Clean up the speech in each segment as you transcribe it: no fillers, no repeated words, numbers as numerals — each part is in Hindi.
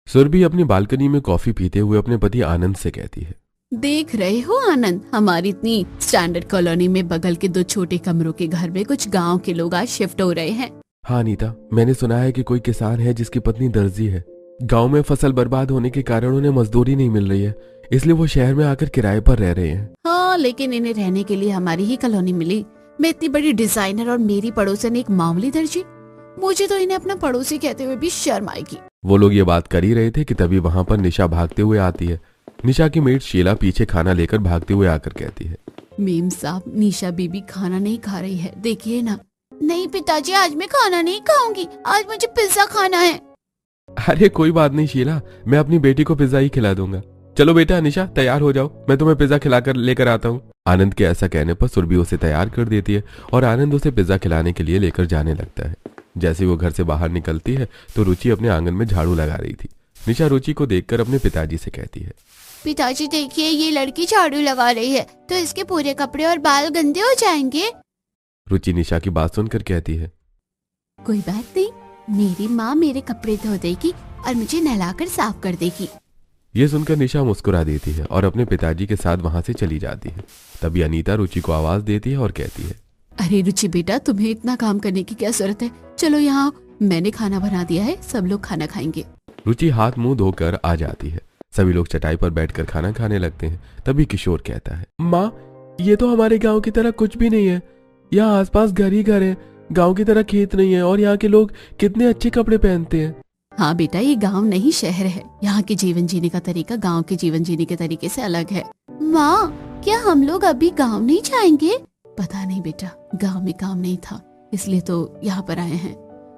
सुरभि अपनी बालकनी में कॉफी पीते हुए अपने पति आनंद से कहती है, देख रहे हो आनंद, हमारी इतनी स्टैंडर्ड कॉलोनी में बगल के 2 छोटे कमरों के घर में कुछ गांव के लोग आज शिफ्ट हो रहे हैं। हाँ अनीता, मैंने सुना है कि कोई किसान है जिसकी पत्नी दर्जी है। गांव में फसल बर्बाद होने के कारण उन्हें मजदूरी नहीं मिल रही है, इसलिए वो शहर में आकर किराए पर रह रहे हैं। हाँ, लेकिन इन्हें रहने के लिए हमारी ही कॉलोनी मिली। मैं इतनी बड़ी डिजाइनर और मेरी पड़ोसन एक मामूली दर्जी, मुझे तो इन्हें अपना पड़ोसी कहते हुए भी शर्म आएगी। वो लोग ये बात कर ही रहे थे कि तभी वहाँ पर निशा भागते हुए आती है। निशा की मेट शीला पीछे खाना लेकर भागते हुए आकर कहती है, मेम साहब, निशा बीबी खाना नहीं खा रही है, देखिए ना। नहीं पिताजी, आज मैं खाना नहीं खाऊंगी, आज मुझे पिज्जा खाना है। अरे कोई बात नहीं शीला, मैं अपनी बेटी को पिज्जा ही खिला दूंगा। चलो बेटा निशा, तैयार हो जाओ, मैं तुम्हें पिज्जा खिलाकर लेकर आता हूँ। आनंद के ऐसा कहने पर सुरभि उसे तैयार कर देती है और आनंद उसे पिज्जा खिलाने के लिए लेकर जाने लगता है। जैसे वो घर से बाहर निकलती है तो रुचि अपने आंगन में झाड़ू लगा रही थी। निशा रुचि को देखकर अपने पिताजी से कहती है, पिताजी देखिए, ये लड़की झाड़ू लगा रही है तो इसके पूरे कपड़े और बाल गंदे हो जाएंगे। रुचि निशा की बात सुनकर कहती है, कोई बात नहीं, मेरी माँ मेरे कपड़े धो देगी और मुझे नहलाकर साफ कर देगी। ये सुनकर निशा मुस्कुरा देती है और अपने पिताजी के साथ वहाँ से चली जाती है। तभी अनीता रुचि को आवाज देती है और कहती है, अरे रुचि बेटा, तुम्हें इतना काम करने की क्या जरूरत है, चलो यहाँ, मैंने खाना बना दिया है, सब लोग खाना खाएंगे। रुचि हाथ मुंह धोकर आ जाती है। सभी लोग चटाई पर बैठकर खाना खाने लगते हैं। तभी किशोर कहता है, माँ, ये तो हमारे गांव की तरह कुछ भी नहीं है। यहाँ आसपास घर ही घर है, गांव की तरह खेत नहीं है और यहाँ के लोग कितने अच्छे कपड़े पहनते हैं। हाँ बेटा, ये गांव नहीं शहर है। यहाँ के जीवन जीने का तरीका गांव के जीवन जीने के तरीके से अलग है। माँ, क्या हम लोग अभी गांव नहीं जाएंगे? पता नहीं बेटा, गांव में काम नहीं था इसलिए तो यहाँ पर आए हैं।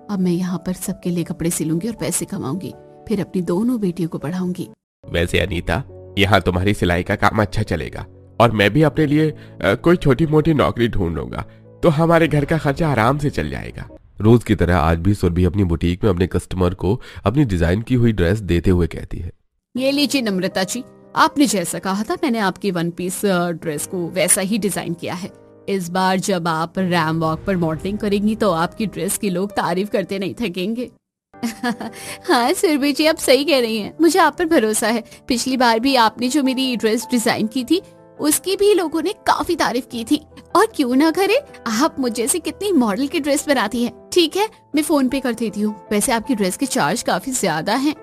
अब मैं यहाँ पर सबके लिए कपड़े सिलूंगी और पैसे कमाऊंगी, फिर अपनी दोनों बेटियों को पढ़ाऊंगी। वैसे अनीता, यहाँ तुम्हारी सिलाई का काम अच्छा चलेगा और मैं भी अपने लिए कोई छोटी मोटी नौकरी ढूंढ लूंगा, तो हमारे घर का खर्चा आराम से चल जाएगा। रोज की तरह आज भी सुरभि अपनी बुटीक में अपने कस्टमर को अपनी डिजाइन की हुई ड्रेस देते हुए कहती है, ये लीजिए नम्रता जी, आपने जैसा कहा था मैंने आपकी 1 पीस ड्रेस को वैसा ही डिजाइन किया है। इस बार जब आप रैम वॉक पर मॉडलिंग करेंगी तो आपकी ड्रेस की लोग तारीफ करते नहीं थकेंगे। हाँ सुरभि जी, आप सही कह रही हैं, मुझे आप पर भरोसा है। पिछली बार भी आपने जो मेरी ड्रेस डिजाइन की थी उसकी भी लोगों ने काफी तारीफ की थी, और क्यों ना करे, आप मुझ जैसी कितनी मॉडल की ड्रेस बनाती हैं। ठीक है, मैं फोन पे कर देती हूँ। वैसे आपकी ड्रेस के चार्ज काफी ज्यादा हैं।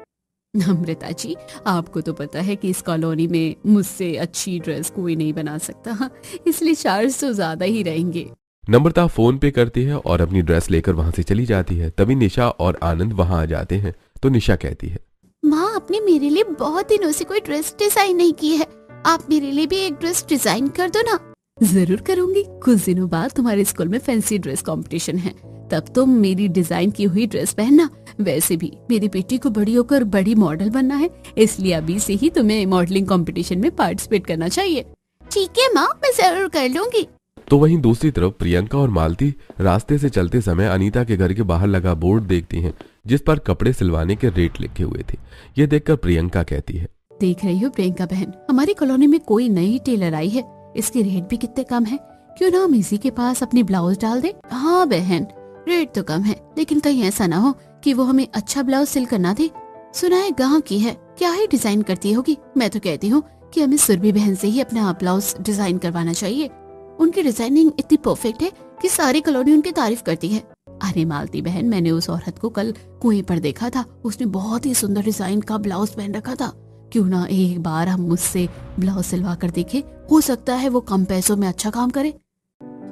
नम्रता जी, आपको तो पता है कि इस कॉलोनी में मुझसे अच्छी ड्रेस कोई नहीं बना सकता, इसलिए चार्ज तो ज्यादा ही रहेंगे। नम्रता फोन पे करती है और अपनी ड्रेस लेकर वहाँ से चली जाती है। तभी निशा और आनंद वहाँ आ जाते हैं तो निशा कहती है, माँ, आपने मेरे लिए बहुत दिनों से कोई ड्रेस डिजाइन नहीं की है, आप मेरे लिए भी एक ड्रेस डिजाइन कर दो ना। जरूर करूंगी, कुछ दिनों बाद तुम्हारे स्कूल में फैंसी ड्रेस कंपटीशन है, तब तुम मेरी डिजाइन की हुई ड्रेस पहनना। वैसे भी मेरी बेटी को बड़ी होकर बड़ी मॉडल बनना है, इसलिए अभी से ही तुम्हें मॉडलिंग कंपटीशन में पार्टिसिपेट करना चाहिए। ठीक है माँ, मैं जरूर कर लूंगी। तो वहीं दूसरी तरफ प्रियंका और मालती रास्ते से चलते समय अनीता के घर के बाहर लगा बोर्ड देखती हैं, जिस पर कपड़े सिलवाने के रेट लिखे हुए थे। ये देखकर प्रियंका कहती है, देख रही हो प्रियंका बहन, हमारी कॉलोनी में कोई नई टेलर आई है, इसके रेट भी कितने कम है, क्यों ना हम इसी के पास अपनी ब्लाउज डाल दे। हाँ बहन, रेट तो कम है, लेकिन कहीं ऐसा ना हो कि वो हमें अच्छा ब्लाउज सिल कर ना दे। सुना है गाँव की है, क्या ही डिजाइन करती होगी। मैं तो कहती हूँ कि हमें सुरभि बहन से ही अपना ब्लाउज डिजाइन करवाना चाहिए। उनकी डिजाइनिंग इतनी परफेक्ट है कि सारी कॉलोनी उनकी तारीफ करती है। अरे मालती बहन, मैंने उस औरत को कल कुएं पर देखा था, उसने बहुत ही सुंदर डिजाइन का ब्लाउज पहन रखा था। क्यों ना एक बार हम मुझसे ब्लाउज सिलवा कर देखे, हो सकता है वो कम पैसों में अच्छा काम करे।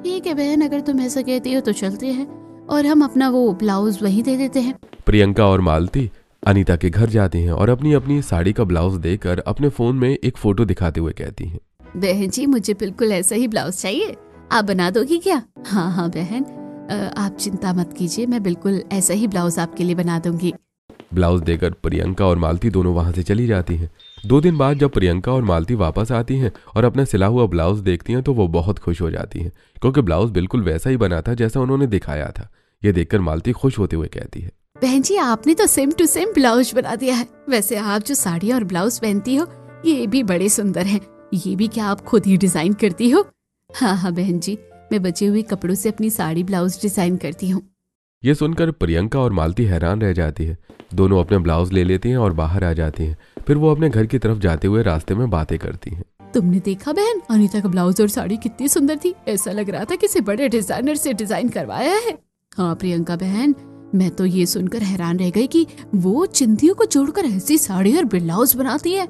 ठीक है बहन, अगर तुम ऐसा कहती हो तो चलते हैं और हम अपना वो ब्लाउज वहीं दे देते हैं। प्रियंका और मालती अनीता के घर जाती हैं और अपनी अपनी साड़ी का ब्लाउज देकर अपने फोन में एक फोटो दिखाते हुए कहती हैं, बहन जी, मुझे बिल्कुल ऐसा ही ब्लाउज चाहिए, आप बना दोगी क्या? हाँ हाँ बहन, आप चिंता मत कीजिए, मैं बिल्कुल ऐसा ही ब्लाउज आपके लिए बना दूंगी। ब्लाउज देकर प्रियंका और मालती दोनों वहां से चली जाती हैं। 2 दिन बाद जब प्रियंका और मालती वापस आती हैं और अपना सिला हुआ ब्लाउज देखती हैं तो वो बहुत खुश हो जाती हैं, क्योंकि ब्लाउज बिल्कुल वैसा ही बना था जैसा उन्होंने दिखाया था। ये देखकर मालती खुश होते हुए कहती है, बहन जी, आपने तो सेम टू सेम ब्लाउज बना दिया है। वैसे आप जो साड़ी और ब्लाउज पहनती हो ये भी बड़े सुंदर हैं। ये भी क्या आप खुद ही डिजाइन करती हो? हाँ हाँ बहन जी, मैं बचे हुए कपड़ों से अपनी साड़ी ब्लाउज डिजाइन करती हूँ। ये सुनकर प्रियंका और मालती हैरान रह जाती है। दोनों अपने ब्लाउज ले लेती हैं और बाहर आ जाती हैं। फिर वो अपने घर की तरफ जाते हुए रास्ते में बातें करती हैं। तुमने देखा बहन, अनीता का ब्लाउज और साड़ी कितनी सुंदर थी। ऐसा लग रहा था किसी बड़े डिजाइनर से डिजाइन करवाया है। हाँ प्रियंका बहन, मैं तो ये सुनकर हैरान रह गई कि वो चिंदियों को जोड़कर ऐसी साड़ी और ब्लाउज बनाती है।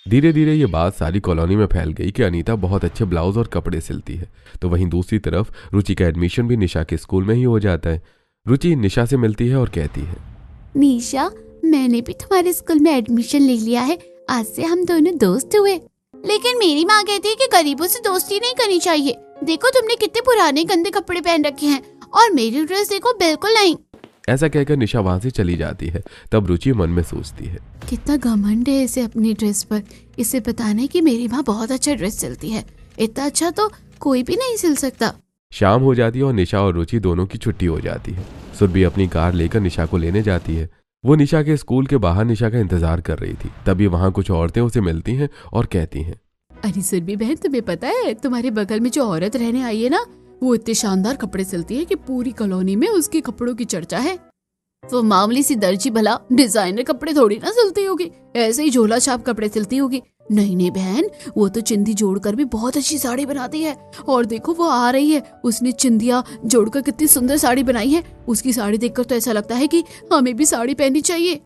धीरे धीरे ये बात सारी कॉलोनी में फैल गई कि अनीता बहुत अच्छे ब्लाउज और कपड़े सिलती है। तो वहीं दूसरी तरफ रुचि का एडमिशन भी निशा के स्कूल में ही हो जाता है। रुचि निशा से मिलती है और कहती है, निशा, मैंने भी तुम्हारे स्कूल में एडमिशन ले लिया है। आज से हम दोनों दोस्त हुए। लेकिन मेरी माँ कहती है कि गरीबों से दोस्ती नहीं करनी चाहिए। देखो तुमने कितने पुराने गंदे कपड़े पहन रखे हैं और मेरी ड्रेस देखो बिल्कुल नहीं। ऐसा कहकर निशा वहां से चली जाती है। तब रुचि मन में सोचती है, कितना घमंड है इसे अपनी ड्रेस पर। इसे बताने कि मेरी माँ बहुत अच्छा ड्रेस सिलती है। इतना अच्छा तो कोई भी नहीं सिल सकता। शाम हो जाती है और निशा और रुचि दोनों की छुट्टी हो जाती है। सुरभि अपनी कार लेकर निशा को लेने जाती है। वो निशा के स्कूल के बाहर निशा का इंतजार कर रही थी। तभी वहाँ कुछ औरतें उसे मिलती हैं और कहती हैं, अरे सुरभि बहन, तुम्हें पता है तुम्हारे बगल में जो औरत रहने आई है ना, वो इतने शानदार कपड़े सिलती है कि पूरी कॉलोनी में उसके कपड़ों की चर्चा है। वो मामूली सी दर्जी भला डिजाइनर कपड़े थोड़ी ना सिलती होगी, ऐसे ही झोला छाप कपड़े सिलती होगी। नहीं नहीं बहन, वो तो चिंदी जोड़कर भी बहुत अच्छी साड़ी बनाती है। और देखो वो आ रही है, उसने चिंदिया जोड़कर कितनी सुंदर साड़ी बनाई है। उसकी साड़ी देखकर तो ऐसा लगता है कि हमें भी साड़ी पहननी चाहिए।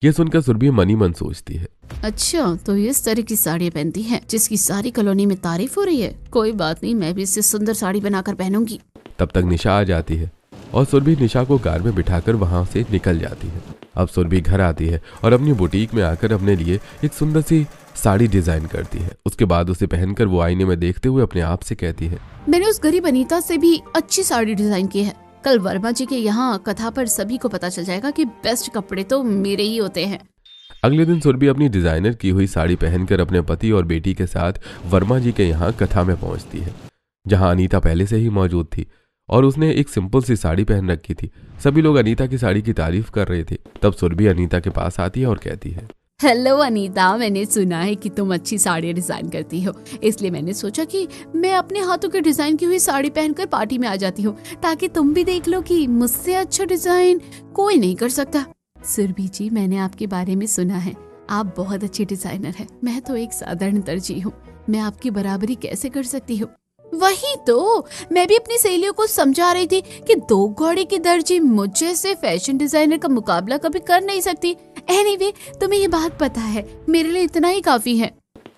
ये सुनकर सुरभि मनी मन सोचती है, अच्छा तो इस तरह की साड़ी पहनती है जिसकी सारी कॉलोनी में तारीफ हो रही है। कोई बात नहीं, मैं भी इससे सुंदर साड़ी बनाकर पहनूंगी। तब तक निशा आ जाती है और सुरभि निशा को कार में बिठाकर वहां से निकल जाती है। अब सुरभि घर आती है और अपनी बुटीक में आकर अपने लिए एक सुंदर सी साड़ी डिजाइन करती है। उसके बाद उसे पहनकर वो आईने में देखते हुए अपने आप से कहती है, मैंने उस गरीब अनीता से भी अच्छी साड़ी डिजाइन की है। कल वर्मा जी के यहाँ कथा पर सभी को पता चल जाएगा कि बेस्ट कपड़े तो मेरे ही होते हैं। अगले दिन सुरभि अपनी डिजाइनर की हुई साड़ी पहनकर अपने पति और बेटी के साथ वर्मा जी के यहाँ कथा में पहुंचती है, जहाँ अनीता पहले से ही मौजूद थी और उसने एक सिंपल सी साड़ी पहन रखी थी। सभी लोग अनीता की साड़ी की तारीफ कर रहे थे। तब सुरभि अनीता के पास आती है और कहती है, हेलो अनीता, मैंने सुना है कि तुम अच्छी साड़ी डिजाइन करती हो, इसलिए मैंने सोचा कि मैं अपने हाथों के डिजाइन की हुई साड़ी पहनकर पार्टी में आ जाती हूँ, ताकि तुम भी देख लो कि मुझसे अच्छा डिजाइन कोई नहीं कर सकता। सुरभि जी, मैंने आपके बारे में सुना है, आप बहुत अच्छी डिजाइनर है। मैं तो एक साधारण दर्जी हूँ, मैं आपकी बराबरी कैसे कर सकती हूँ। वही तो मैं भी अपनी सहेलियों को समझा रही थी कि 2 घोड़े की दर्जी मुझ जैसे फैशन डिजाइनर का मुकाबला कभी कर नहीं सकती। एनीवे, तुम्हें ये बात पता है, मेरे लिए इतना ही काफी है।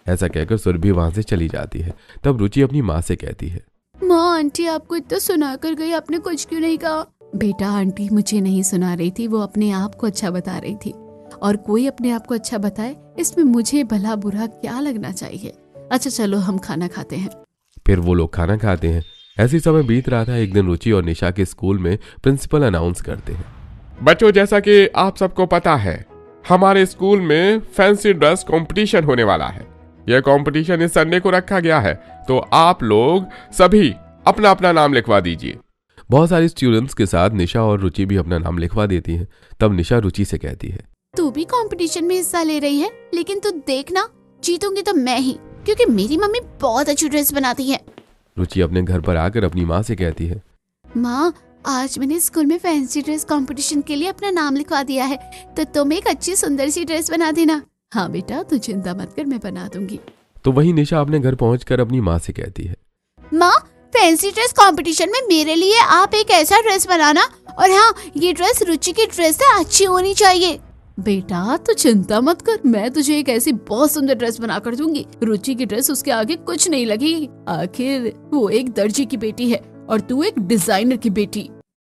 ऐसा कहकर सुरभि वहां से चली जाती है। तब रुचि अपनी माँ से कहती है, माँ, आंटी आपको इतना सुना कर गई, आपने कुछ क्यों नहीं कहा। बेटा, आंटी मुझे नहीं सुना रही थी, वो अपने आप को अच्छा बता रही थी। और कोई अपने आप को अच्छा बताए, इसमें मुझे भला बुरा क्या लगना चाहिए। अच्छा चलो हम खाना खाते हैं। फिर वो लोग खाना खाते हैं। ऐसी समय बीत रहा था। एक दिन रुचि और निशा के स्कूल में प्रिंसिपल अनाउंस करते हैं, बच्चों, जैसा कि आप सबको पता है, हमारे स्कूल में फैंसी ड्रेस कंपटीशन होने वाला है। यह कंपटीशन इस संडे को रखा गया है, तो आप लोग सभी अपना अपना नाम लिखवा दीजिए। बहुत सारी स्टूडेंट्स के साथ निशा और रुचि भी अपना नाम लिखवा देती हैं। तब निशा रुचि से कहती है, तू भी कंपटीशन में हिस्सा ले रही है, लेकिन तू देखना, जीतूंगी तो मैं ही, क्योंकि मेरी मम्मी बहुत अच्छी ड्रेस बनाती है। रुचि अपने घर पर आकर अपनी माँ से कहती है, माँ, आज मैंने स्कूल में फैंसी ड्रेस कंपटीशन के लिए अपना नाम लिखवा दिया है, तो तुम एक अच्छी सुंदर सी ड्रेस बना देना। हाँ बेटा, तू चिंता मत कर, मैं बना दूंगी। तो वहीं निशा अपने घर पहुंचकर अपनी माँ से कहती है, माँ, फैंसी ड्रेस कंपटीशन में मेरे लिए आप एक ऐसा ड्रेस बनाना, और हाँ, ये ड्रेस रुचि की ड्रेस से अच्छी होनी चाहिए। बेटा तू चिंता मत कर, मैं तुझे एक ऐसी बहुत सुंदर ड्रेस बना कर दूंगी। रुचि की ड्रेस उसके आगे कुछ नहीं लगेगी। आखिर वो एक दर्जी की बेटी है और तू एक डिजाइनर की बेटी।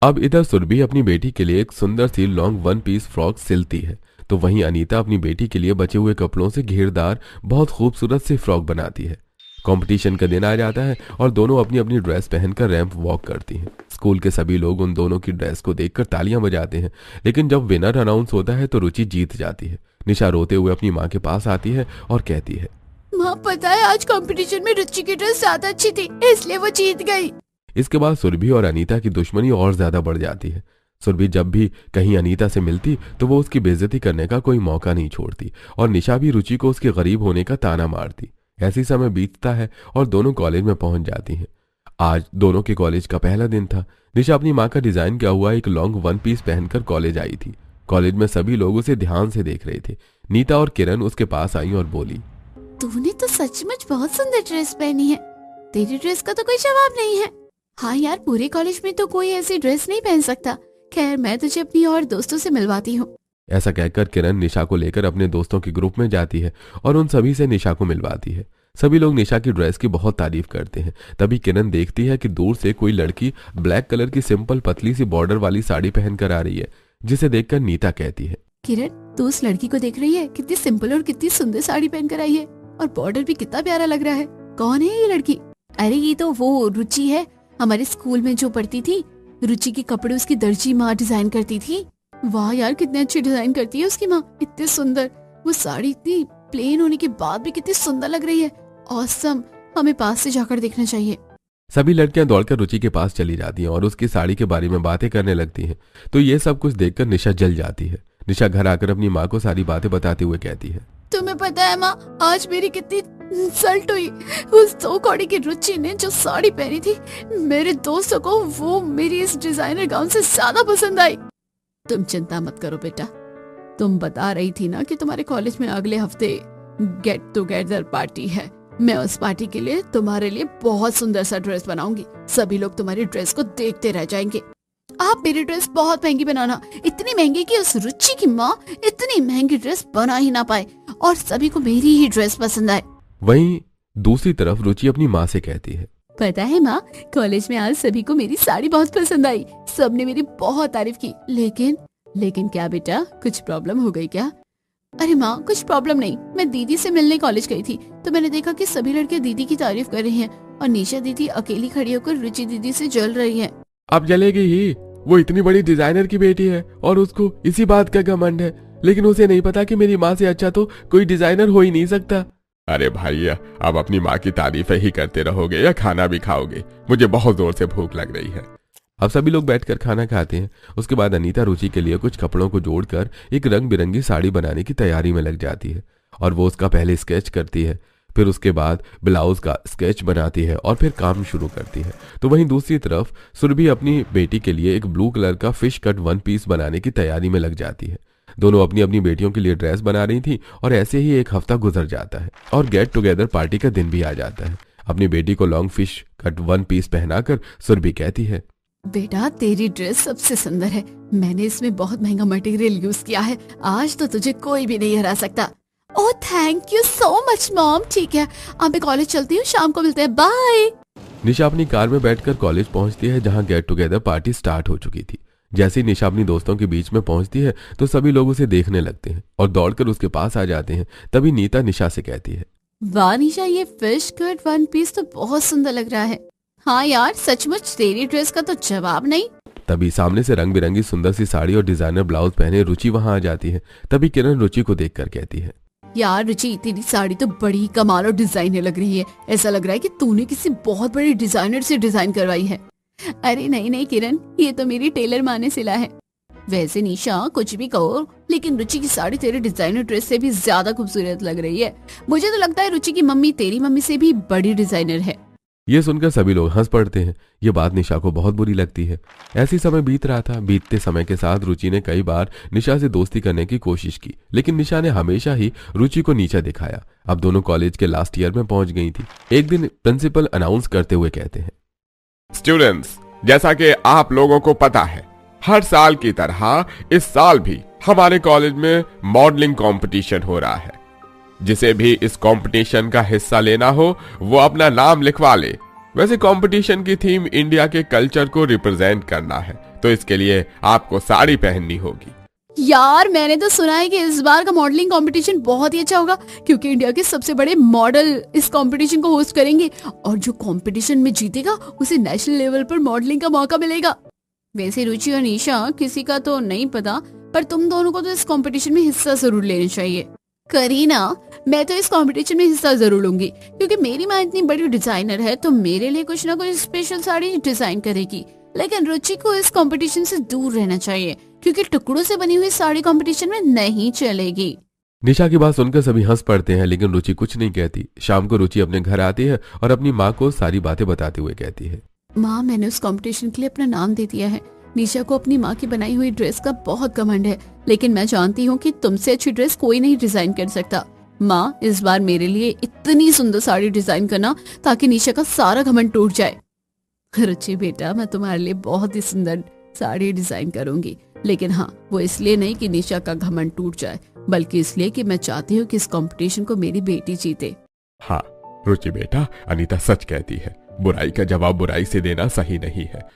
अब इधर सुरभि अपनी बेटी के लिए एक सुंदर सी लॉन्ग 1 पीस फ्रॉक सिलती है, तो वहीं अनीता अपनी बेटी के लिए बचे हुए कपड़ों से घेरदार बहुत खूबसूरत सी फ्रॉक बनाती है। कंपटीशन का दिन आ जाता है और दोनों अपनी अपनी ड्रेस पहनकर रैंप वॉक करती हैं। स्कूल के सभी लोग उन दोनों की ड्रेस को देखकर तालियां बजाते हैं, लेकिन जब विनर अनाउंस होता है तो रुचि जीत जाती है। निशा रोते हुए अपनी माँ के पास आती है और कहती है, माँ, पता है आज कंपटीशन में रुचि की ड्रेस ज्यादा अच्छी थी, इसलिए वो जीत गई। इसके बाद सुरभि और अनीता की दुश्मनी और ज्यादा बढ़ जाती है। सुरभि जब भी कहीं अनीता से मिलती तो वो उसकी बेइज्जती करने का कोई मौका नहीं छोड़ती और निशा भी रुचि को उसके गरीब होने का ताना मारती। ऐसी समय बीतता है और दोनों कॉलेज में पहुंच जाती हैं। आज दोनों के कॉलेज का पहला दिन था। निशा अपनी माँ का डिजाइन किया हुआ एक लॉन्ग वन पीस पहनकर कॉलेज आई थी। कॉलेज में सभी लोग उसे ध्यान से देख रहे थे। नीता और किरण उसके पास आई और बोली, तूने तो सचमुच बहुत सुंदर ड्रेस पहनी है। तेरी ड्रेस का तो कोई जवाब नहीं है। हाँ यार, पूरे कॉलेज में तो कोई ऐसी ड्रेस नहीं पहन सकता। खैर, मैं तुझे अपनी और दोस्तों से मिलवाती हूँ। ऐसा कहकर किरण निशा को लेकर अपने दोस्तों के ग्रुप में जाती है और उन सभी से निशा को मिलवाती है। सभी लोग निशा की ड्रेस की बहुत तारीफ करते हैं। तभी किरण देखती है कि दूर से कोई लड़की ब्लैक कलर की सिंपल पतली सी बॉर्डर वाली साड़ी पहनकर आ रही है, जिसे देखकर नीता कहती है, किरण, तू उस लड़की को देख रही है? कितनी सिंपल और कितनी सुंदर साड़ी पहनकर आई है, और बॉर्डर भी कितना प्यारा लग रहा है। कौन है ये लड़की? अरे ये तो वो रुचि है, हमारे स्कूल में जो पढ़ती थी। रुचि के कपड़े उसकी दर्जी माँ डिजाइन करती थी। वाह यार, कितने अच्छे डिजाइन करती है उसकी माँ, इतने सुंदर। वो साड़ी इतनी प्लेन होने के बाद भी कितनी सुंदर लग रही है। ऑसम, हमें पास से जाकर देखना चाहिए। सभी लड़कियां दौड़कर रुचि के पास चली जाती हैं और उसकी साड़ी के बारे में बातें करने लगती हैं। तो ये सब कुछ देखकर निशा जल जाती है। निशा घर आकर अपनी माँ को सारी बातें बताते हुए कहती है, तुम्हें पता है माँ, आज मेरी कितनी इंसल्ट हुई। उस दो कौड़ी की रुचि ने जो साड़ी पहनी थी, मेरे दोस्तों को वो मेरी इस डिजाइनर गाउन से ज्यादा पसंद आई। तुम चिंता मत करो बेटा, तुम बता रही थी ना कि तुम्हारे कॉलेज में अगले हफ्ते गेट टुगेदर पार्टी है। मैं उस पार्टी के लिए तुम्हारे लिए बहुत सुंदर सा ड्रेस बनाऊंगी। सभी लोग तुम्हारी ड्रेस को देखते रह जाएंगे। आप मेरी ड्रेस बहुत महंगी बनाना, इतनी महंगी कि उस रुचि की माँ इतनी महंगी ड्रेस बना ही ना पाए और सभी को मेरी ही ड्रेस पसंद आए। वहीं दूसरी तरफ रुचि अपनी माँ से कहती है, पता है माँ, कॉलेज में आज सभी को मेरी साड़ी बहुत पसंद आई। सबने मेरी बहुत तारीफ की। लेकिन क्या बेटा, कुछ प्रॉब्लम हो गई क्या? अरे माँ, कुछ प्रॉब्लम नहीं। मैं दीदी से मिलने कॉलेज गई थी तो मैंने देखा कि सभी लड़कियां दीदी की तारीफ कर रही हैं और निशा दीदी अकेली खड़ी होकर रुचि दीदी से जल रही हैं। अब जलेगी ही, वो इतनी बड़ी डिजाइनर की बेटी है और उसको इसी बात का घमंड है। लेकिन उसे नहीं पता कि मेरी माँ से अच्छा तो कोई डिजाइनर हो ही नहीं सकता। अरे भाई, अब अपनी माँ की तारीफ ही करते रहोगे या खाना भी खाओगे? मुझे बहुत जोर से भूख लग रही है। अब सभी लोग बैठकर खाना खाते हैं। उसके बाद अनीता रुचि के लिए कुछ कपड़ों को जोड़कर एक रंग बिरंगी साड़ी बनाने की तैयारी में लग जाती है और वो उसका पहले स्केच करती है, फिर उसके बाद ब्लाउज का स्केच बनाती है और फिर काम शुरू करती है। तो वहीं दूसरी तरफ सुरभि अपनी बेटी के लिए एक ब्लू कलर का फिश कट वन पीस बनाने की तैयारी में लग जाती है। दोनों अपनी अपनी बेटियों के लिए ड्रेस बना रही थी और ऐसे ही एक हफ्ता गुजर जाता है और गेट टुगेदर पार्टी का दिन भी आ जाता है। अपनी बेटी को long fish cut one piece पहनाकर सुरभि कहती है, बेटा, तेरी ड्रेस सबसे सुंदर है। मैंने इसमें बहुत महंगा मटेरियल यूज किया है। आज तो तुझे कोई भी नहीं हरा सकता। Oh, thank you so much mom. ठीक है, अब मैं कॉलेज चलती हूँ, शाम को मिलते हैं, बाय। निशा अपनी कार में बैठकर कॉलेज पहुंचती है जहां गेट टुगेदर पार्टी स्टार्ट हो चुकी थी। जैसे ही निशा अपनी दोस्तों के बीच में पहुंचती है तो सभी लोग उसे देखने लगते हैं और दौड़कर उसके पास आ जाते हैं। तभी नीता निशा से कहती है, वाह निशा, ये फिश कट वन पीस तो बहुत सुंदर लग रहा है। हाँ यार, सचमुच तेरी ड्रेस का तो जवाब नहीं। तभी सामने से रंग बिरंगी सुंदर सी साड़ी और डिजाइनर ब्लाउज पहने रुचि वहां आ जाती है। तभी किरण रुचि को देखकर कहती है, यार रुचि, तेरी साड़ी तो बड़ी कमाल और डिजाइनर लग रही है। ऐसा लग रहा है कि तूने किसी बहुत बड़े डिजाइनर से डिजाइन करवाई है। अरे नहीं किरण, ये तो मेरी टेलर माँ ने सिला है। वैसे निशा, कुछ भी कहो, लेकिन रुचि की साड़ी तेरे डिजाइनर ड्रेस से भी ज्यादा खूबसूरत लग रही है। मुझे तो लगता है रुचि की मम्मी तेरी मम्मी से भी बड़ी डिजाइनर है। ये सुनकर सभी लोग हंस पड़ते हैं। ये बात निशा को बहुत बुरी लगती है। ऐसी समय बीत रहा था। बीतते समय के साथ रुचि ने कई बार निशा से दोस्ती करने की कोशिश की, लेकिन निशा ने हमेशा ही रुचि को नीचा दिखाया। अब दोनों कॉलेज के लास्ट ईयर में पहुंच गई थी। एक दिन प्रिंसिपल अनाउंस करते हुए कहते हैं, स्टूडेंट्स, जैसा कि आप लोगों को पता है, हर साल की तरह इस साल भी हमारे कॉलेज में मॉडलिंग कंपटीशन हो रहा है। जिसे भी इस कंपटीशन का हिस्सा लेना हो वो अपना नाम लिखवा ले। वैसे कंपटीशन की थीम इंडिया के कल्चर को रिप्रेजेंट करना है, तो इसके लिए आपको साड़ी पहननी होगी। यार, मैंने तो सुना है कि इस बार का मॉडलिंग कंपटीशन बहुत ही अच्छा होगा, क्योंकि इंडिया के सबसे बड़े मॉडल इस कंपटीशन को होस्ट करेंगे और जो कंपटीशन में जीतेगा उसे नेशनल लेवल पर मॉडलिंग का मौका मिलेगा। वैसे रुचि और निशा, किसी का तो नहीं पता, पर तुम दोनों को तो इस कंपटीशन में हिस्सा जरूर लेना चाहिए। करीना, मैं तो इस कंपटीशन में हिस्सा जरूर लूंगी, क्योंकि मेरी माँ इतनी बड़ी डिजाइनर है तो मेरे लिए कुछ ना कुछ स्पेशल साड़ी डिजाइन करेगी। लेकिन रुचि को इस कंपटीशन से दूर रहना चाहिए, क्योंकि टुकड़ों से बनी हुई साड़ी कंपटीशन में नहीं चलेगी। निशा की बात सुनकर सभी हंस पड़ते हैं, लेकिन रुचि कुछ नहीं कहती। शाम को रुचि अपने घर आती है और अपनी माँ को सारी बातें बताते हुए कहती है, माँ, मैंने उस कंपटीशन के लिए अपना नाम दे दिया है। निशा को अपनी माँ की बनाई हुई ड्रेस का बहुत घमंड है, लेकिन मैं जानती हूँ कि तुमसे अच्छी ड्रेस कोई नहीं डिजाइन कर सकता। माँ, इस बार मेरे लिए इतनी सुंदर साड़ी डिजाइन करना ताकि निशा का सारा घमंड टूट जाए। रुचि बेटा, मैं तुम्हारे लिए बहुत ही सुंदर साड़ी डिजाइन करूंगी, लेकिन हाँ, वो इसलिए नहीं कि निशा का घमंड टूट जाए, बल्कि इसलिए कि मैं चाहती हूँ कि इस कंपटीशन को मेरी बेटी जीते। हाँ रुचि बेटा, अनीता सच कहती है। बुराई का जवाब बुराई से देना सही नहीं है।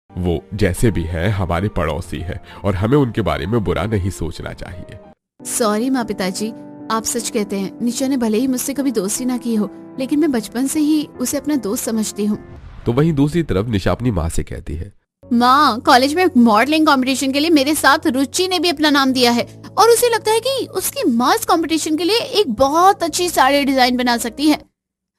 वो जैसे भी है हमारे पड़ोसी है और हमें उनके बारे में बुरा नहीं सोचना चाहिए। सॉरी माँ पिताजी, आप सच कहते हैं। निशा ने भले ही मुझसे कभी दोस्ती ना की हो, लेकिन मैं बचपन से ही उसे अपना दोस्त समझती हूँ। तो वहीं दूसरी तरफ निशा अपनी माँ से कहती है, माँ, कॉलेज में मॉडलिंग कंपटीशन के लिए मेरे साथ रुचि ने भी अपना नाम दिया है और उसे लगता है कि उसकी माँ इस कंपटीशन के लिए एक बहुत अच्छी साड़ी डिजाइन बना सकती है।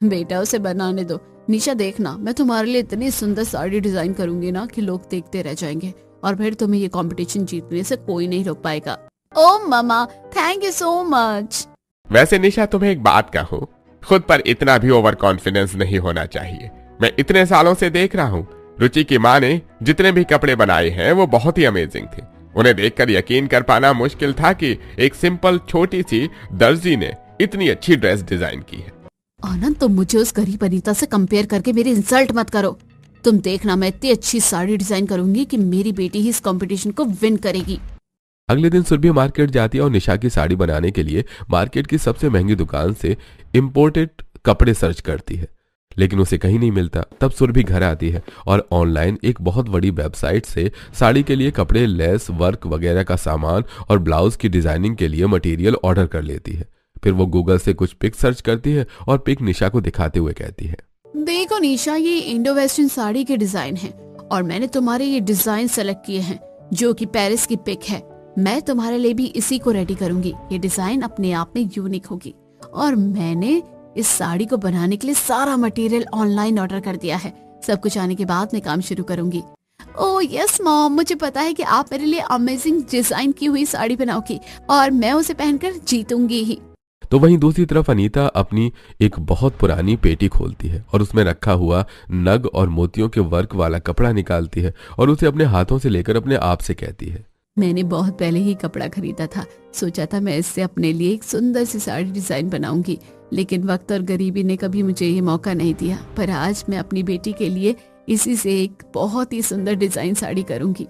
बेटा, उसे बनाने दो। निशा, देखना, मैं तुम्हारे लिए इतनी सुंदर साड़ी डिजाइन करूंगी ना कि लोग देखते रह जाएंगे और फिर तुम्हें ये कंपटीशन जीतने से कोई नहीं रोक पाएगा। ओ मामा, थैंक यू सो मच। वैसे निशा, तुम्हें एक बात कहूँ, खुद पर इतना भी ओवर कॉन्फिडेंस नहीं होना चाहिए। मैं इतने सालों से देख रहा हूँ, रुचि की माँ ने जितने भी कपड़े बनाए हैं वो बहुत ही अमेजिंग थे। उन्हें देखकर यकीन कर पाना मुश्किल था कि एक सिंपल छोटी सी दर्जी ने इतनी अच्छी ड्रेस डिजाइन की है। आनंद, तुम मुझे उस गरीब अनीता से कंपेयर करके मेरी इंसल्ट मत करो। तुम देखना, मैं इतनी अच्छी साड़ी डिजाइन करूंगी कि मेरी बेटी ही इस कंपटीशन को विन करेगी। अगले दिन सुरभि मार्केट जाती है और निशा की साड़ी बनाने के लिए मार्केट की सबसे महंगी दुकान से इम्पोर्टेड कपड़े सर्च करती है, लेकिन उसे कहीं नहीं मिलता। तब सुरभि घर आती है और ऑनलाइन एक बहुत बड़ी वेबसाइट से साड़ी के लिए कपड़े, लेस, वर्क वगैरह का सामान और ब्लाउज की डिजाइनिंग के लिए मटेरियल ऑर्डर कर लेती है। फिर वो गूगल से कुछ पिक सर्च करती है और पिक निशा को दिखाते हुए कहती है, देखो निशा, ये इंडो वेस्टर्न साड़ी के डिजाइन है और मैंने तुम्हारे ये डिजाइन सेलेक्ट किए हैं जो कि पेरिस की पिक है। मैं तुम्हारे लिए भी इसी को रेडी करूंगी। ये डिजाइन अपने आप में यूनिक होगी और मैंने इस साड़ी को बनाने के लिए सारा मटेरियल ऑनलाइन ऑर्डर कर दिया है। सब कुछ आने के बाद मैं काम शुरू करूंगी। ओह यस मॉम, मुझे पता है कि आप मेरे लिए अमेजिंग डिजाइन की हुई साड़ी बनाओगी और मैं उसे पहनकर जीतूंगी ही। तो वहीं दूसरी तरफ अनीता अपनी एक बहुत पुरानी पेटी खोलती है और उसमें रखा हुआ नग और मोतियों के वर्क वाला कपड़ा निकालती है और उसे अपने हाथों से लेकर अपने आप से कहती है, मैंने बहुत पहले ही कपड़ा खरीदा था। सोचा था मैं इससे अपने लिए एक सुंदर सी साड़ी डिजाइन बनाऊंगी, लेकिन वक्त और गरीबी ने कभी मुझे ये मौका नहीं दिया। पर आज मैं अपनी बेटी के लिए इसी से एक बहुत ही सुंदर डिजाइन साड़ी करूंगी।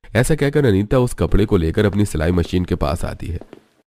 ऐसा कहकर अनीता उस कपड़े को लेकर अपनी सिलाई मशीन के पास आती है।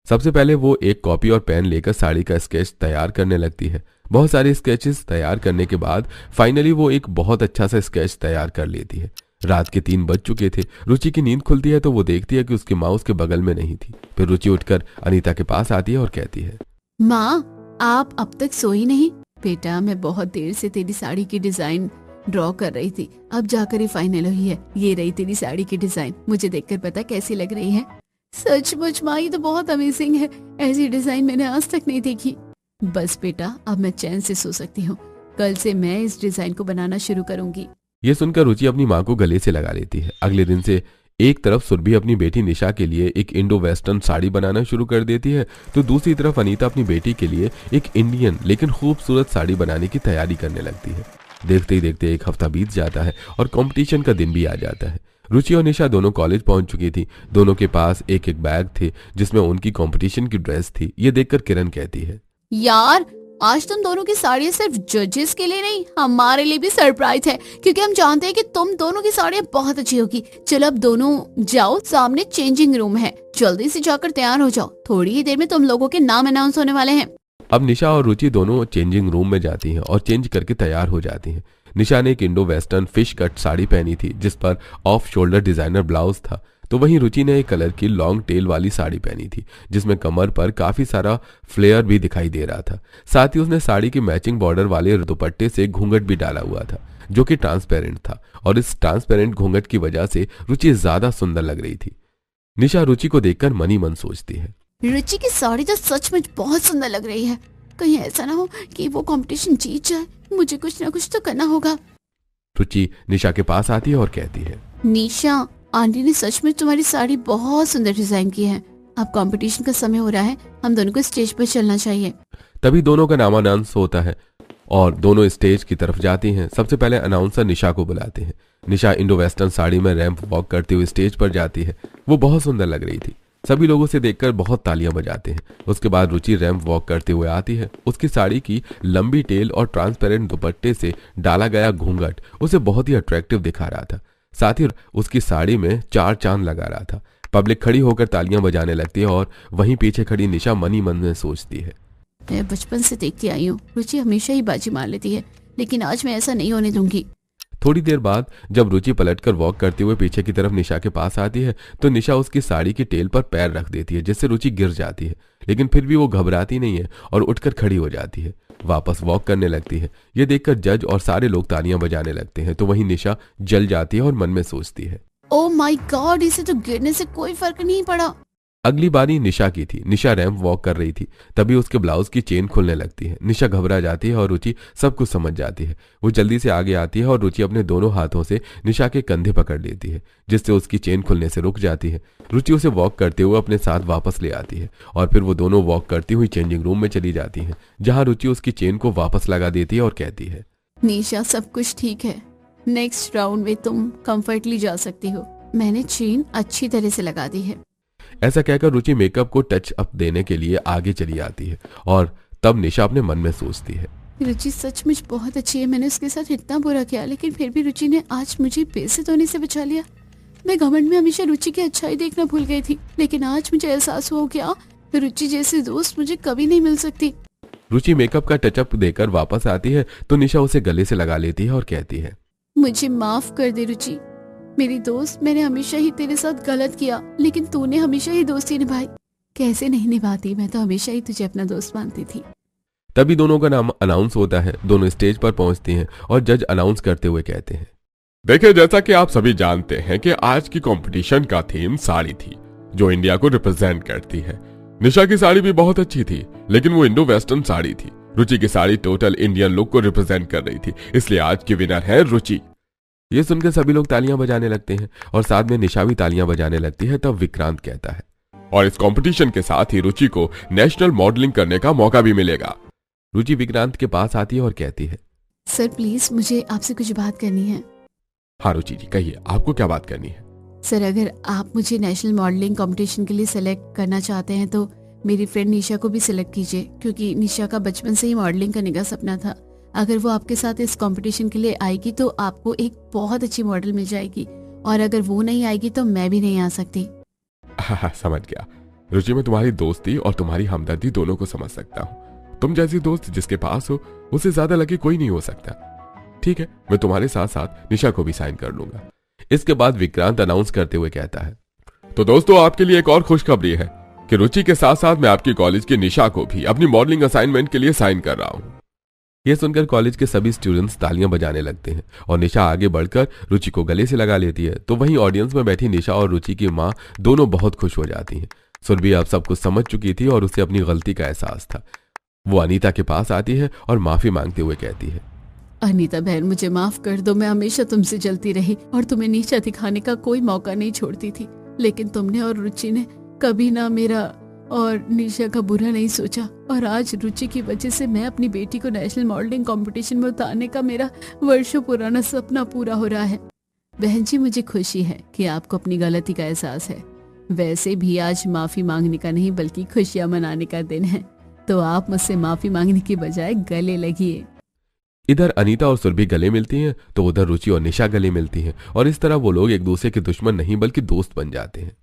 सबसे पहले वो एक कॉपी और पेन लेकर साड़ी का स्केच तैयार करने लगती है। बहुत सारे स्केचेस तैयार करने के बाद फाइनली वो एक बहुत अच्छा सा स्केच तैयार कर लेती है। रात के 3 बज चुके थे। रुचि की नींद खुलती है तो वो देखती है कि उसकी माँ उसके बगल में नहीं थी। फिर रुचि उठकर अनीता के पास आती है और कहती है, माँ, आप अब तक सोई नहीं? बेटा, मैं बहुत देर से तेरी साड़ी की डिजाइन ड्रॉ कर रही थी, अब जाकर ये फाइनल हुई है। ये रही तेरी साड़ी की डिजाइन। मुझे देखकर पता कैसी लग रही है? सचमुच माँ, ये तो बहुत अमेजिंग है। ऐसी डिजाइन मैंने आज तक नहीं देखी। बस बेटा, अब मैं चैन से सो सकती हूँ। कल से मैं इस डिजाइन को बनाना शुरू करूंगी। ये सुनकर रुचि अपनी माँ को गले से लगा लेती है। अगले दिन से एक तरफ सुरभि अपनी बेटी निशा के लिए एक इंडो वेस्टर्न साड़ी बनाना शुरू कर देती है, तो दूसरी तरफ अनीता अपनी बेटी के लिए एक इंडियन लेकिन खूबसूरत साड़ी बनाने की तैयारी करने लगती है। देखते ही देखते एक हफ्ता बीत जाता है और कंपटीशन का दिन भी आ जाता है। रुचि और निशा दोनों कॉलेज पहुंच चुकी थी। दोनों के पास एक एक बैग थे जिसमें उनकी कंपटीशन की ड्रेस थी। ये देखकर किरण कहती है, यार, आज तुम दोनों की साड़ियाँ सिर्फ जजेस के लिए नहीं, हमारे लिए भी सरप्राइज है, क्योंकि हम जानते हैं कि तुम दोनों की साड़ियाँ बहुत अच्छी होगी। चलो अब दोनों जाओ, सामने चेंजिंग रूम है, जल्दी से जाकर तैयार हो जाओ। थोड़ी ही देर में तुम लोगों के नाम अनाउंस होने वाले हैं। अब निशा और रुचि दोनों चेंजिंग रूम में जाती हैं और चेंज करके तैयार हो जाती हैं। निशा ने एक Indo western fish cut sari पहनी थी जिस पर ऑफ शोल्डर डिजाइनर ब्लाउज था, तो वहीं रुचि ने एक कलर की लॉन्ग टेल वाली साड़ी पहनी थी जिसमें कमर पर काफी सारा फ्लेयर भी दिखाई दे रहा था। साथ ही उसने साड़ी की मैचिंग बॉर्डर वाले दुपट्टे से घूंघट भी डाला हुआ था जो कि ट्रांसपेरेंट था, और इस ट्रांसपेरेंट घूंघट की वजह से रुचि ज्यादा सुंदर लग रही थी। निशा रुचि को देखकर मन ही मन सोचती है, रुचि की साड़ी तो सचमुच बहुत सुंदर लग रही है। कहीं ऐसा ना हो कि वो कंपटीशन जीत जाए। मुझे कुछ ना कुछ तो करना होगा। रुचि निशा के पास आती है और कहती है, निशा, आंटी ने सच में तुम्हारी साड़ी बहुत सुंदर डिजाइन की है। अब कंपटीशन का समय हो रहा है, हम दोनों को स्टेज पर चलना चाहिए। तभी दोनों का नाम अनाउंस होता है और दोनों स्टेज की तरफ जाती हैं। सबसे पहले अनाउंसर निशा को बुलाते हैं। निशा इंडो वेस्टर्न साड़ी में रैंप वॉक करते हुए स्टेज पर जाती है। वो बहुत सुंदर लग रही थी। सभी लोग उसे देखकर बहुत तालियां बजाते हैं। उसके बाद रुचि रैंप वॉक करते हुए आती है। उसकी साड़ी की लंबी टेल और ट्रांसपेरेंट दुपट्टे से डाला गया घूंघट उसे बहुत ही अट्रैक्टिव दिखा रहा था। साथ ही उसकी साड़ी में 4 चांद लगा रहा था। पब्लिक खड़ी होकर तालियां बजाने लगती है और वहीं पीछे खड़ी निशा मन ही मन में सोचती है, मैं बचपन से देखती आई हूँ, रुचि हमेशा ही बाजी मार लेती है, लेकिन आज मैं ऐसा नहीं होने दूंगी। थोड़ी देर बाद जब रुचि पलटकर वॉक करते हुए पीछे की तरफ निशा के पास आती है तो निशा उसकी साड़ी की टेल पर पैर रख देती है, जिससे रुचि गिर जाती है। लेकिन फिर भी वो घबराती नहीं है और उठकर खड़ी हो जाती है, वापस वॉक करने लगती है। ये देखकर जज और सारे लोग तालियां बजाने लगते हैं तो वहीं निशा जल जाती है और मन में सोचती है, ओह माय गॉड, इसे तो गिरने से कोई फर्क नहीं पड़ा। अगली बारी निशा की थी। निशा रैंप वॉक कर रही थी, तभी उसके ब्लाउज की चेन खुलने लगती है। निशा घबरा जाती है और रुचि सब कुछ समझ जाती है। वो जल्दी से आगे आती है और रुचि अपने दोनों हाथों से निशा के कंधे पकड़ लेती है, जिससे उसकी चेन खुलने से रुक जाती है। रुचि उसे वॉक करते हुए अपने साथ वापस ले आती है और फिर वो दोनों वॉक करती हुई चेंजिंग रूम में चली जाती है, जहाँ रुचि उसकी चेन को वापस लगा देती है और कहती है, निशा सब कुछ ठीक है, नेक्स्ट राउंड में तुम कंफर्टली जा सकती हो, मैंने चेन अच्छी तरह से लगा दी है। ऐसा कहकर रुचि मेकअप को टच अप देने के लिए आगे चली आती है और तब निशा अपने मन में सोचती है, रुचि सचमुच बहुत अच्छी है, मैंने उसके साथ इतना बुरा किया लेकिन फिर भी रुचि ने आज मुझे बेइज्जत होने से बचा लिया। मैं घमंड में हमेशा रुचि की अच्छाई देखना भूल गई थी, लेकिन आज मुझे एहसास हुआ क्या रुचि जैसी दोस्त मुझे कभी नहीं मिल सकती। रुचि मेकअप का टचअप देकर वापस आती है तो निशा उसे गले से लगा लेती है और कहती है, मुझे माफ कर दे रुचि, मेरी दोस्त, मैंने हमेशा ही तेरे साथ गलत किया लेकिन तूने हमेशा ही दोस्ती निभाई। कैसे नहीं निभाती, मैं तो हमेशा ही तुझे अपना दोस्त मानती थी। तभी दोनों का नाम अनाउंस होता है। दोनों स्टेज पर पहुंचती हैं और जज अनाउंस करते हुए कहते हैं, देखिए, जैसा कि आप सभी जानते हैं कि आज की कंपटीशन का थीम साड़ी थी, जो इंडिया को रिप्रेजेंट करती है। निशा की साड़ी भी बहुत अच्छी थी, लेकिन वो इंडो वेस्टर्न साड़ी थी। रुचि की साड़ी टोटल इंडियन लुक को रिप्रेजेंट कर रही थी, इसलिए आज की विनर है रुचि। ये सुनकर सभी लोग तालियां बजाने लगते हैं और साथ में निशा भी तालियां बजाने लगती है। तब विक्रांत कहता है, और इस कंपटीशन के साथ ही रुचि को नेशनल मॉडलिंग करने का मौका भी मिलेगा। रुचि विक्रांत के पास आती है और कहती है, सर प्लीज मुझे आपसे कुछ बात करनी है। हाँ रुचि जी, कहिए, आपको क्या बात करनी है? सर अगर आप मुझे नेशनल मॉडलिंग कंपटीशन के लिए सिलेक्ट करना चाहते हैं तो मेरी फ्रेंड निशा को भी सिलेक्ट कीजिए, क्योंकि निशा का बचपन से ही मॉडलिंग करने का सपना था। अगर वो आपके साथ इस कंपटीशन के लिए आएगी तो आपको एक बहुत अच्छी मॉडल मिल जाएगी, और अगर वो नहीं आएगी तो मैं भी नहीं आ सकती। हाँ, समझ गया रुचि, मैं तुम्हारी दोस्ती और तुम्हारी हमदर्दी दोनों को समझ सकता हूँ। तुम जैसी दोस्त जिसके पास हो उससे ज्यादा लकी कोई नहीं हो सकता। ठीक है, मैं तुम्हारे साथ साथ निशा को भी साइन कर लूंगा। इसके बाद विक्रांत अनाउंस करते हुए कहता है, तो दोस्तों, आपके लिए एक और खुशखबरी है कि रुचि के साथ साथ मैं आपकी कॉलेज की निशा को भी अपनी मॉडलिंग असाइनमेंट के लिए साइन कर रहा हूँ। यह सुनकर कॉलेज के सभी स्टूडेंट्स तालियां बजाने लगते हैं और निशा आगे बढ़कर रुचि को गले से लगा लेती है। तो वहीं ऑडियंस में बैठी निशा और रुचि की माँ दोनों बहुत खुश हो जाती हैं। सुरभि अब सब कुछ समझ चुकी थी और उसे अपनी गलती का एहसास था। वो अनीता के पास आती है और माफी मांगते हुए कहती है, अनीता बहन, मुझे माफ कर दो, मैं हमेशा तुमसे जलती रही और तुम्हें नीचा दिखाने का कोई मौका नहीं छोड़ती थी, लेकिन तुमने और रुचि ने कभी ना मेरा और निशा का बुरा नहीं सोचा, और आज रुचि की वजह से मैं अपनी बेटी को नेशनल मॉडलिंग कंपटीशन में उतारने का मेरा वर्षों पुराना सपना पूरा हो रहा है। बहन जी, मुझे खुशी है कि आपको अपनी गलती का एहसास है। वैसे भी आज माफी मांगने का नहीं बल्कि खुशियां मनाने का दिन है, तो आप मुझसे माफी मांगने की बजाय गले लगिए। इधर अनीता और सुरभि गले मिलती हैं तो उधर रुचि और निशा गले मिलती हैं और इस तरह वो लोग एक दूसरे के दुश्मन नहीं बल्कि दोस्त बन जाते हैं।